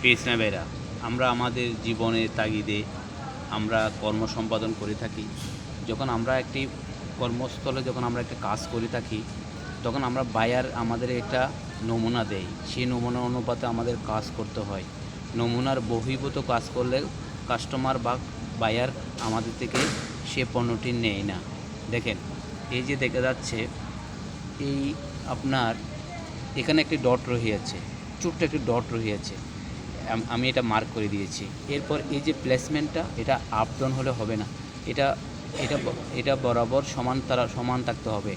Pace না ভাইরা, আমরা আমাদের জীবনের তাগিদে আমরা কর্ম সম্পাদন করে থাকি। যখন আমরা একটি কর্মস্থলে যখন আমরা একটা কাজ করে থাকি, তখন আমরা বায়ার আমাদের একটা নমুনা দেয়, সেই নমুনা অনুপাতে আমাদের কাজ করতে হয়। নমুনার বহির্ভূত কাজ করলে কাস্টমার বা বায়ার আমাদের থেকে সে পণ্যটি নেয় না। দেখেন, এই যে দেখা যাচ্ছে, এই আপনার এখানে একটি ডট রহিয়াছে, ছোট্ট একটি ডট রহিয়াছে, আমি এটা মার্ক করে দিয়েছি। এরপর এই যে প্লেসমেন্টটা, এটা আপ ডাউন হলে হবে না, এটা এটা এটা বরাবর সমান থাকতে হবে,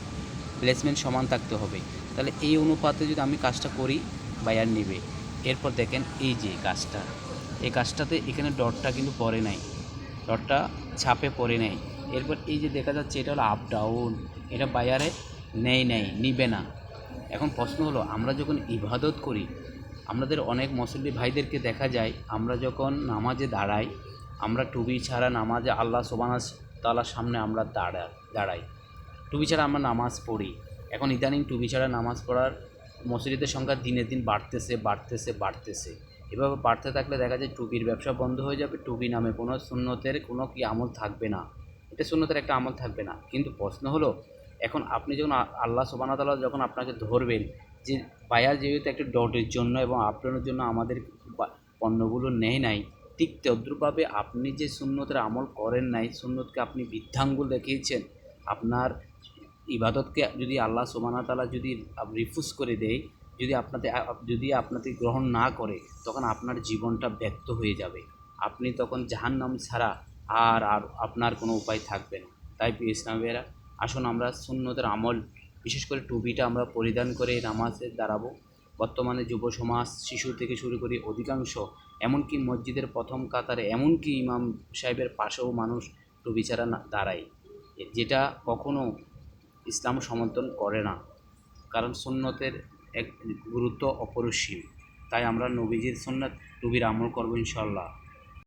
প্লেসমেন্ট সমান থাকতে হবে। তাহলে এই অনুপাতে যদি আমি কাজটা করি, বায়ার নেবে। এরপর দেখেন এই যে কাজটা, এই কাজটাতে এখানে ডটটা কিন্তু পড়ে নাই, ডটটা ছাপে পড়ে নাই। এরপর এই যে দেখা যাচ্ছে, এটা হলো আপ ডাউন, এটা বায়ারে নিবে না। এখন প্রশ্ন হলো, আমরা যখন ইবাদত করি, আমাদের অনেক মুসল্লি ভাইদেরকে দেখা যায়, আমরা যখন নামাজে দাঁড়াই, আমরা টুপি ছাড়া নামাজে আল্লাহ সুবহানাহু তাআলার সামনে আমরা দাঁড়াই, টুপি ছাড়া আমরা নামাজ পড়ি। এখন ইদানিং টুপি ছাড়া নামাজ পড়ার মসজিদের সংখ্যা দিনে দিন বাড়তেছে। এভাবে বাড়তে থাকলে দেখা যায় টুপির ব্যবসা বন্ধ হয়ে যাবে, টুপি নামে কোনো সুন্নতের কোনো কি আমল থাকবে না, এটা সুন্নতের একটা আমল থাকবে না। কিন্তু প্রশ্ন হলো, এখন আপনি যখন আল্লাহ সুবহানাহু ওয়া তাআলা যখন আপনাকে ধরবেন, যে বায়ার যেহেতু একটা ডটের জন্য এবং আপলোডের জন্য আমাদের পণ্যগুলো নেয় নাই, ঠিক তদ্রূপভাবে আপনি যে সুন্নতের আমল করেন নাই, সুন্নতকে আপনি বৃদ্ধাঙ্গুল দেখিয়েছেন, আপনার ইবাদতকে যদি আল্লাহ সুবহানাহু ওয়া তাআলা যদি রিফিউজ করে দেয়, যদি আপনাকে গ্রহণ না করে, তখন আপনার জীবনটা ব্যর্থ হয়ে যাবে। আপনি তখন জাহান্নাম ছাড়া আর আপনার কোনো উপায় থাকবে না। তাই প্রিয় ইসলামীরা, আসুন আমরা সুন্নতের আমল, বিশেষ করে টুপিটা আমরা পরিধান করে নামাজে দাঁড়াবো। বর্তমানে যুব সমাজ, শিশু থেকে শুরু করে অধিকাংশ, এমনকি মসজিদের প্রথম কাতারে, এমনকি ইমাম সাহেবের পাশেও মানুষ টুপি ছাড়া দাঁড়ায়, যেটা কখনো ইসলাম সমর্থন করে না। কারণ সুন্নতের এক গুরুত্ব অপরিসীম। তাই আমরা নবীজির সুন্নত টুপির আমল করবো ইনশাআল্লাহ।